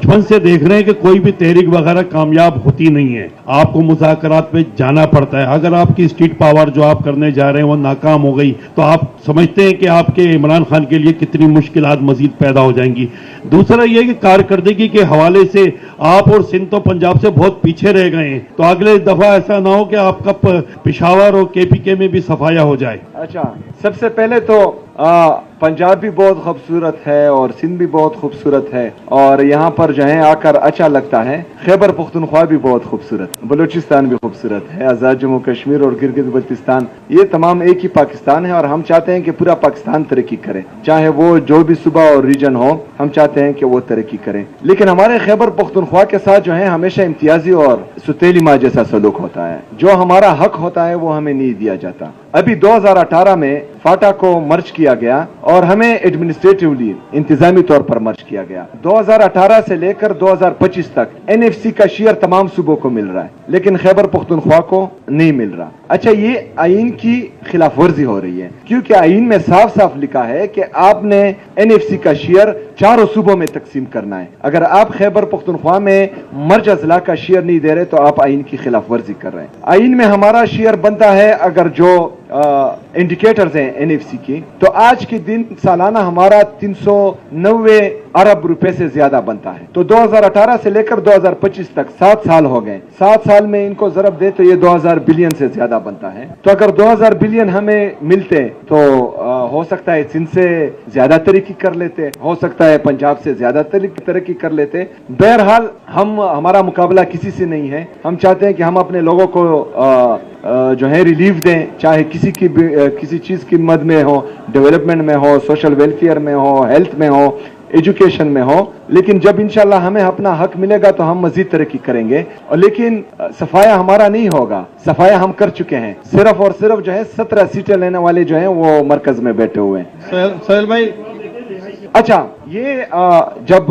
बचपन से देख रहे हैं कि कोई भी तहरीक वगैरह कामयाब होती नहीं है, आपको मुज़ाकरात पे जाना पड़ता है। अगर आपकी स्ट्रीट पावर जो आप करने जा रहे हैं वो नाकाम हो गई तो आप समझते हैं कि आपके इमरान खान के लिए कितनी मुश्किलात मजीद पैदा हो जाएंगी। दूसरा ये कि कारकर्दगी के हवाले से आप और सिंध तो पंजाब से बहुत पीछे रह गए हैं, तो अगले दफा ऐसा ना हो कि आपका पेशावर और केपीके में भी सफाया हो जाए। अच्छा, सबसे पहले तो पंजाब भी बहुत खूबसूरत है और सिंध भी बहुत खूबसूरत है और यहाँ पर जो है आकर अच्छा लगता है। खैबर पख्तूनख्वा भी बहुत खूबसूरत, बलूचिस्तान भी खूबसूरत है, आज़ाद जम्मू कश्मीर और गिलगित बल्तिस्तान, ये तमाम एक ही पाकिस्तान है और हम चाहते हैं कि पूरा पाकिस्तान तरक्की करे, चाहे वो जो भी सूबा और रीजन हो, हम चाहते हैं कि वो तरक्की करें। लेकिन हमारे खैबर पख्तूनख्वा के साथ जो है हमेशा इम्तियाजी और सुतेली माँ जैसा सलूक होता है। जो हमारा हक होता है वो हमें नहीं दिया जाता। अभी 2018 में फाटा को मर्ज किया गया और हमें एडमिनिस्ट्रेटिवली इंतजामी तौर पर मर्ज किया गया। 2018 से लेकर 2025 तक एनएफसी का शेयर तमाम सूबों को मिल रहा है, लेकिन खैबर पख्तूनख्वा को नहीं मिल रहा। अच्छा, ये आइन की खिलाफ वर्जी हो रही है, क्योंकि आइन में साफ साफ लिखा है कि आपने एनएफसी का शेयर चारों सूबों में तकसीम करना है। अगर आप खैबर पख्तूनख्वा में मर्ज अजला का शेयर नहीं दे रहे तो आप आइन की खिलाफ वर्जी कर रहे हैं। आइन में हमारा शेयर बनता है, अगर जो इंडिकेटर्स हैं एनएफसी की, तो आज के दिन सालाना हमारा 390 अरब रुपए से ज्यादा बनता है। तो 2018 से लेकर 2025 तक 7 साल हो गए। 7 साल में इनको जरब दे तो ये 2000 बिलियन से ज्यादा बनता है। तो अगर 2000 बिलियन हमें मिलते तो हो सकता है सिंध से ज्यादा तरक्की कर लेते, हो सकता है पंजाब से ज्यादा तरक्की कर लेते। बहरहाल हमारा मुकाबला किसी से नहीं है। हम चाहते हैं कि हम अपने लोगों को जो है रिलीफ दें, चाहे किसी चीज की मद में हो, डेवलपमेंट में हो, सोशल वेलफेयर में हो, हेल्थ में हो, एजुकेशन में हो। लेकिन जब इंशाल्लाह हमें अपना हक मिलेगा तो हम मजीद तरक्की करेंगे। और लेकिन सफाया हमारा नहीं होगा, सफाया हम कर चुके हैं। सिर्फ और सिर्फ जो है 17 सीटें लेने वाले जो हैं वो मरकज में बैठे हुए हैं। सोहेल भाई, अच्छा, ये जब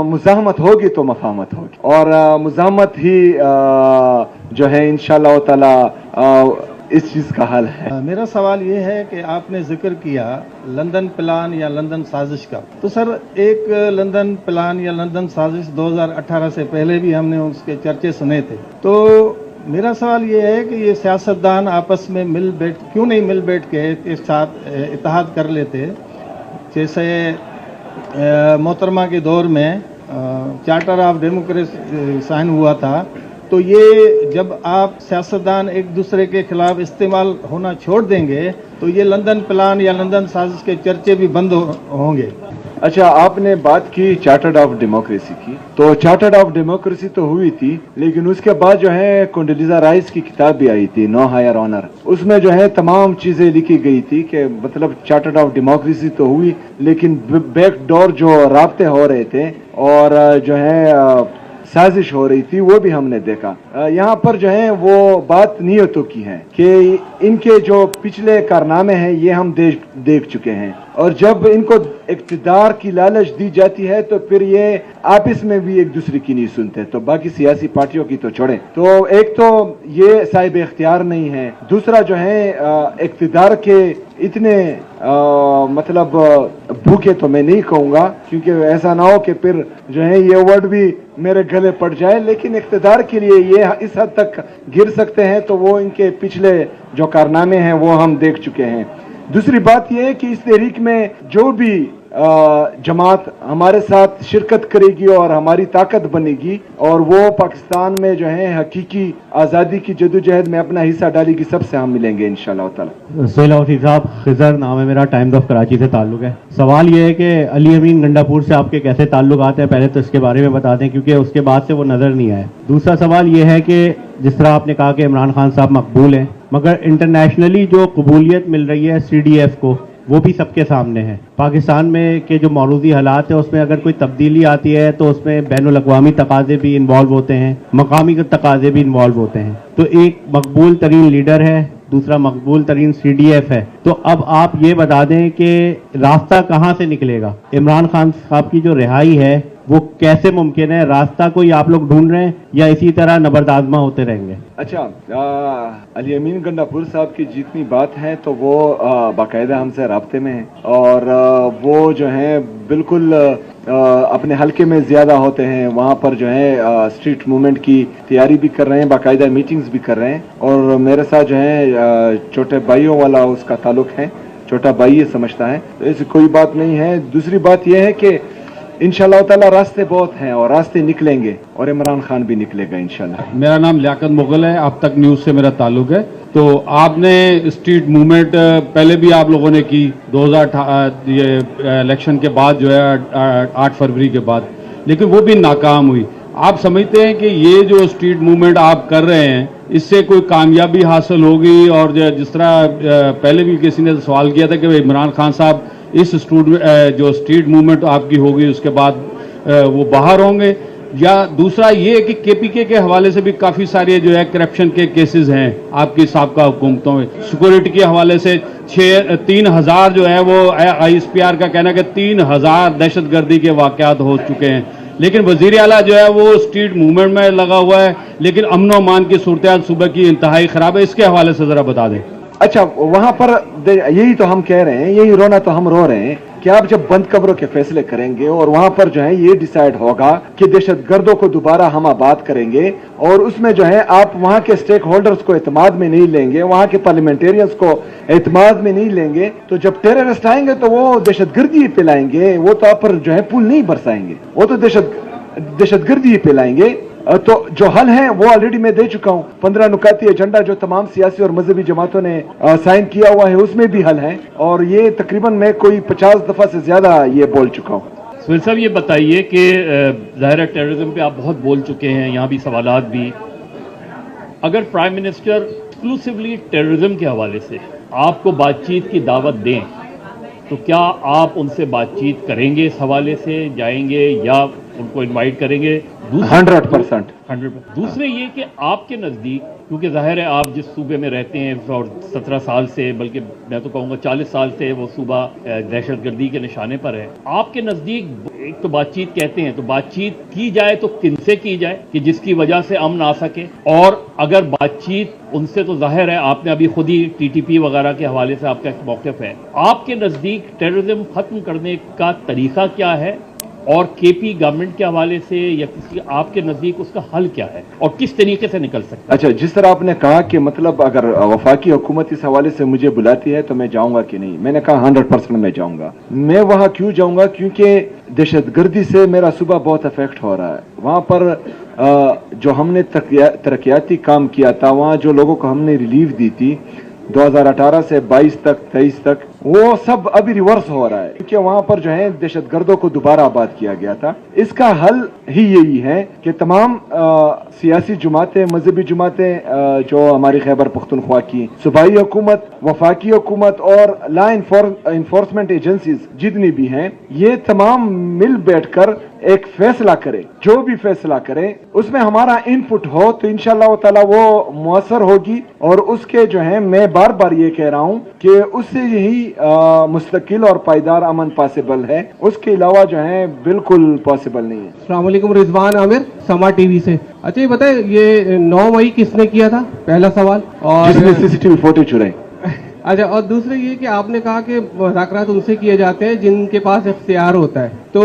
मुज़ाहमत होगी तो मफाहमत होगी और मुज़ाहमत ही जो है इंशाअल्लाह ताला इस चीज का हल है। मेरा सवाल ये है कि आपने जिक्र किया लंदन प्लान या लंदन साजिश का, तो सर एक लंदन प्लान या लंदन साजिश 2018 से पहले भी हमने उसके चर्चे सुने थे। तो मेरा सवाल ये है कि ये सियासतदान आपस में क्यों नहीं मिल बैठ के एक साथ इत्तेहाद कर लेते। जैसे मोहतरमा के दौर में चार्टर ऑफ डेमोक्रेसी साइन हुआ था, तो ये जब आप सियासतदान एक दूसरे के खिलाफ इस्तेमाल होना छोड़ देंगे तो ये लंदन प्लान या लंदन साजिश के चर्चे भी बंद होंगे। अच्छा, आपने बात की चार्टर्ड ऑफ डेमोक्रेसी की, तो चार्टर्ड ऑफ डेमोक्रेसी तो हुई थी, लेकिन उसके बाद जो है कोंडोलीजा राइस की किताब भी आई थी, नो हायर ऑनर। उसमें जो है तमाम चीजें लिखी गई थी कि मतलब चार्टर्ड ऑफ डेमोक्रेसी तो हुई, लेकिन बैकडोर जो राब्ते हो रहे थे और जो है साजिश हो रही थी वो भी हमने देखा। यहाँ पर जो है वो बात नीयतों की है कि इनके जो पिछले कारनामे हैं ये हम देख चुके हैं, और जब इनको इक्तिदार की लालच दी जाती है तो फिर ये आपस में भी एक दूसरे की नहीं सुनते, तो बाकी सियासी पार्टियों की तो छोड़े। तो एक तो ये साहिब इख्तियार नहीं है, दूसरा जो है इक्तिदार के इतने मतलब भूखे तो मैं नहीं कहूँगा, क्योंकि ऐसा ना हो कि फिर जो है ये वर्ड भी मेरे गले पड़ जाए, लेकिन इख्तिदार के लिए ये इस हद तक गिर सकते हैं तो वो इनके पिछले जो कारनामे हैं वो हम देख चुके हैं। दूसरी बात यह है कि इस तहरीक में जो भी जमात हमारे साथ शिरकत करेगी और हमारी ताकत बनेगी और वो पाकिस्तान में जो है हकीकी आज़ादी की जदोजहद में अपना हिस्सा डालेगी, सबसे हम मिलेंगे इंशाअल्लाह ताला। सोहेल हफीज साहब, खिजर नाम है मेरा, टाइम्स ऑफ कराची से ताल्लुक है। सवाल ये है कि अली अमीन गंडापुर से आपके कैसे ताल्लुक आते हैं, पहले तो इसके बारे में बता दें क्योंकि उसके बाद से वो नज़र नहीं आए। दूसरा सवाल ये है कि जिस तरह आपने कहा कि इमरान खान साहब मकबूल हैं, मगर इंटरनेशनली जो कबूलियत मिल रही है CDF को वो भी सबके सामने है। पाकिस्तान में के जो मौजूदा हालात है उसमें अगर कोई तब्दीली आती है तो उसमें बैनुल अक़वामी तकाज़े भी इन्वॉल्व होते हैं, मकामी तकाज़े भी इन्वॉल्व होते हैं। तो एक मकबूल तरीन लीडर है, दूसरा मकबूल तरीन CDF है। तो अब आप ये बता दें कि रास्ता कहाँ से निकलेगा। इमरान खान साहब की जो रिहाई है वो कैसे मुमकिन है? रास्ता कोई आप लोग ढूंढ रहे हैं या इसी तरह नबरदाजमा होते रहेंगे? अच्छा, अली अमीन गंडापुर साहब की जितनी बात है तो वो बाकायदा हमसे राब्ते में है और वो जो है बिल्कुल अपने हल्के में ज्यादा होते हैं, वहाँ पर जो है स्ट्रीट मूवमेंट की तैयारी भी कर रहे हैं, बाकायदा मीटिंग्स भी कर रहे हैं और मेरे साथ जो है छोटे भाइयों वाला उसका ताल्लुक है, छोटा भाई ये समझता है, तो ऐसी कोई बात नहीं है। दूसरी बात यह है कि इंशाल्लाह ताला रास्ते बहुत हैं और रास्ते निकलेंगे और इमरान खान भी निकलेगा इंशाल्लाह। मेरा नाम लियाकत मुगल है, अब तक न्यूज़ से मेरा ताल्लुक है। तो आपने स्ट्रीट मूवमेंट पहले भी आप लोगों ने की 2018 ये इलेक्शन के बाद जो है 8 फरवरी के बाद, लेकिन वो भी नाकाम हुई। आप समझते हैं कि ये जो स्ट्रीट मूवमेंट आप कर रहे हैं इससे कोई कामयाबी हासिल होगी? और जिस तरह पहले भी किसी ने सवाल किया था कि इमरान खान साहब इस जो स्ट्रीट मूवमेंट आपकी होगी उसके बाद वो बाहर होंगे, या दूसरा ये कि केपीके के हवाले से भी काफ़ी सारे जो है करप्शन के केसेस हैं आपकी साबका हुकूमतों में, सिक्योरिटी के हवाले से 3,000 जो है वो ISPR का कहना है कि 3,000 दहशतगर्दी के वाक़यात हो चुके हैं, लेकिन वज़ीर आला जो है वो स्ट्रीट मूवमेंट में लगा हुआ है, लेकिन अमन व अमान की सूरत सूबे की इंतहाई ख़राब है। इसके हवाले से ज़रा बता दें। अच्छा, वहां पर यही तो हम कह रहे हैं, यही रोना तो हम रो रहे हैं कि आप जब बंद कब्रों के फैसले करेंगे और वहां पर जो है ये डिसाइड होगा कि दहशतगर्दों को दोबारा हम आबाद करेंगे और उसमें जो है आप वहां के स्टेक होल्डर्स को एतमाद में नहीं लेंगे, वहां के पार्लियामेंटेरियंस को एतमाद में नहीं लेंगे, तो जब टेररिस्ट आएंगे तो वो दहशतगर्दी फैलाएंगे, वो तो आप पर जो है पुल नहीं बरसाएंगे, वो तो दहशतगर्दी फैलाएंगे। तो जो हल है वो ऑलरेडी मैं दे चुका हूं। 15 नुकाती एजेंडा जो तमाम सियासी और मजहबी जमातों ने साइन किया हुआ है उसमें भी हल है और ये तकरीबन मैं कोई 50 दफा से ज्यादा ये बोल चुका हूं। सुहेल साहब, ये बताइए कि ज़ाहिर है टेररिज्म पे आप बहुत बोल चुके हैं, यहाँ भी सवालात भी, अगर प्राइम मिनिस्टर एक्सक्लूसिवली टेररिज्म के हवाले से आपको बातचीत की दावत दें तो क्या आप उनसे बातचीत करेंगे? इस हवाले से जाएंगे या उनको इनवाइट करेंगे? 100%। दूसरे ये कि आपके नज़दीक, क्योंकि जाहिर है आप जिस सूबे में रहते हैं और 17 साल से, बल्कि मैं तो कहूँगा 40 साल से वो सूबा दहशतगर्दी के निशाने पर है, आपके नज़दीक एक तो बातचीत कहते हैं, तो बातचीत की जाए तो किनसे की जाए कि जिसकी वजह से अमन आ सके? और अगर बातचीत उनसे, तो जाहिर है आपने अभी खुद ही TTP वगैरह के हवाले से आपका एक मौक़िफ़ है, आपके नज़दीक टेररिज्म ख़त्म करने का तरीक़ा क्या है और KP गवर्नमेंट के हवाले से या किसी आपके नज़दीक उसका हल क्या है और किस तरीके से निकल सकता है? अच्छा, जिस तरह आपने कहा कि मतलब अगर वफाकी हुकूमत इस हवाले से मुझे बुलाती है तो मैं जाऊंगा कि नहीं, मैंने कहा 100% मैं जाऊंगा। मैं वहां क्यों जाऊंगा? क्योंकि दहशतगर्दी से मेरा सूबा बहुत अफेक्ट हो रहा है। वहां पर जो हमने तरक्याती काम किया था, वहां जो लोगों को हमने रिलीफ दी थी 2018 से 22 तक 23 तक, वो सब अभी रिवर्स हो रहा है क्योंकि वहां पर जो है दहशतगर्दों को दोबारा आबाद किया गया था। इसका हल ही यही है कि तमाम सियासी जमातें, मजहबी जमातें जो हमारी खैबर पख्तूनख्वा की सूबाई हुकूमत, वफाकी हुकूमत और लॉ इन्फोर्समेंट एजेंसीज जितनी भी हैं, ये तमाम मिल बैठकर एक फैसला करे, जो भी फैसला करे उसमें हमारा इनपुट हो तो इंशाअल्लाह ताला वो मुअस्सर होगी। और उसके जो है मैं बार बार ये कह रहा हूँ कि उससे यही मुस्तकिल और पायदार अमन पॉसिबल है, उसके अलावा जो है बिल्कुल पॉसिबल नहीं है। अस्सलाम वालेकुम, रिजवान आमिर, समा टीवी से। अच्छा ये बताए, ये 9 मई किसने किया था? पहला सवाल। और जिसने CCTV फुटेज चुराई। अच्छा, और दूसरे ये कि आपने कहा कि मुज़ाकरात उनसे किए जाते हैं जिनके पास इख्तियार होता है, तो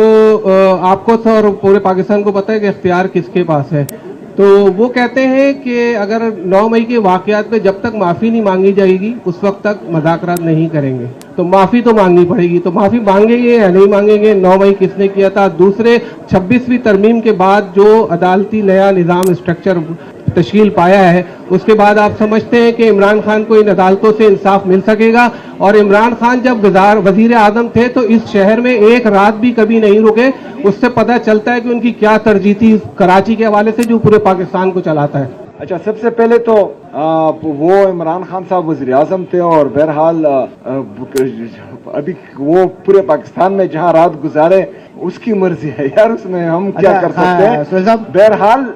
आपको और पूरे पाकिस्तान को पता है कि इख्तियार किसके पास है। तो वो कहते हैं कि अगर 9 मई के वाक़यात पे जब तक माफ़ी नहीं मांगी जाएगी उस वक्त तक मुज़ाकरात नहीं करेंगे। तो माफ़ी तो मांगनी पड़ेगी, तो माफ़ी मांगेंगे या नहीं मांगेंगे? 9 मई किसने किया था? दूसरे 26वीं तरमीम के बाद जो अदालती नया निज़ाम स्ट्रक्चर तश्कील पाया है, उसके बाद आप समझते हैं कि इमरान खान को इन अदालतों से इंसाफ मिल सकेगा? और इमरान खान जब वज़ीर आज़म थे तो इस शहर में एक रात भी कभी नहीं रुके, उससे पता चलता है कि उनकी क्या तरजीह थी कराची के हवाले से जो पूरे पाकिस्तान को चलाता है। अच्छा, सबसे पहले तो वो इमरान खान साहब वज़ीर आज़म थे और बहरहाल अभी वो पूरे पाकिस्तान में जहां रात गुजारे उसकी मर्जी है यार, उसमें हम क्या कर सकते हैं। बहरहाल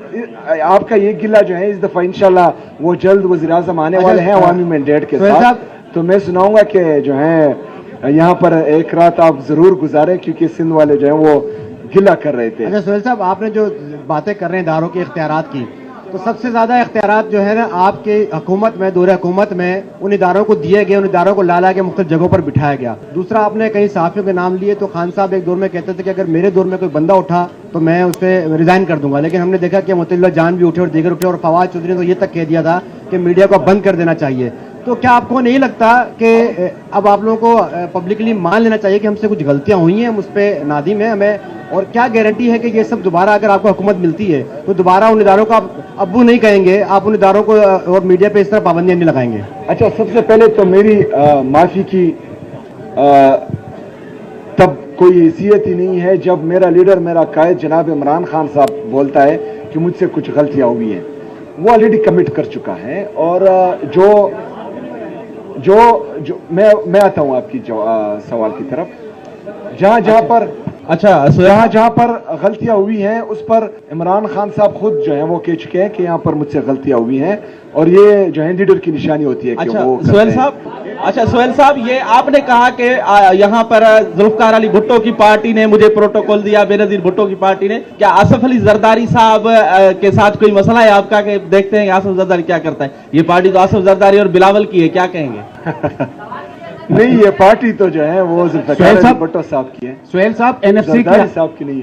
आपका ये गिला जो है इस दफा इंशाल्लाह वो जल्द वज़ीर आज़म आने वाले हैं अवामी मैंडेट के साथ, तो मैं सुनाऊंगा कि जो है यहाँ पर एक रात आप जरूर गुजारें, क्योंकि सिंध वाले जो है वो गिला कर रहे थे। अच्छा सोहेल साहब, आपने जो बातें कर रहे हैं इदारों के इख्तियारात की, तो सबसे ज्यादा इख्तियारात जो है ना आपके हुकूमत में, दौरे हुकूमत में उन इदारों को दिए गए, उन इदारों को ला के मुख्तलिफ जगहों पर बिठाया गया। दूसरा, आपने कई सहाफियों के नाम लिए, तो खान साहब एक दौर में कहते थे कि अगर मेरे दौर में कोई बंदा उठा तो मैं उसे रिजाइन कर दूंगा, लेकिन हमने देखा कि मुतल्ला जान भी उठे और दीगर उठे, और फवाद चौधरी ने तो ये तक कह दिया था कि मीडिया को बंद कर देना चाहिए। तो क्या आपको नहीं लगता कि अब आप लोगों को पब्लिकली मान लेना चाहिए कि हमसे कुछ गलतियां हुई हैं, हम उस पर नादिम हैं हमें, और क्या गारंटी है कि ये सब दोबारा अगर आपको हुकूमत मिलती है तो दोबारा उन इदारों को आप अब्बू नहीं कहेंगे, आप उन इदारों को और मीडिया पे इस तरह पाबंदियां नहीं लगाएंगे? अच्छा, सबसे पहले तो मेरी माफी की तब कोई हैसियत ही नहीं है जब मेरा लीडर, मेरा कायद जनाब इमरान खान साहब बोलता है कि मुझसे कुछ गलतियां हुई हैं। वो ऑलरेडी कमिट कर चुका है, और जो मैं आता हूं आपकी सवाल की तरफ। जहां पर जहां पर गलतियां हुई हैं उस पर इमरान खान साहब खुद जो है वो कह चुके हैं कि यहाँ पर मुझसे गलतियां हुई हैं, और ये जो है लीडर की निशानी होती है कि वो सोहेल साहब, ये आपने कहा कि यहाँ पर जुल्फकार अली भुट्टो की पार्टी ने मुझे प्रोटोकॉल दिया, बेनजीर भुट्टो की पार्टी ने। क्या आसिफ अली जरदारी साहब के साथ कोई मसला है आपका कि देखते हैं कि आसिफ जरदारी क्या करता है? ये पार्टी तो आसिफ जरदारी और बिलावल की है, क्या कहेंगे? नहीं, ये पार्टी तो जो है वो जुल्फकार अली भुट्टो साहब की है, सोहेल साहब, जरदारी साहब की नहीं है।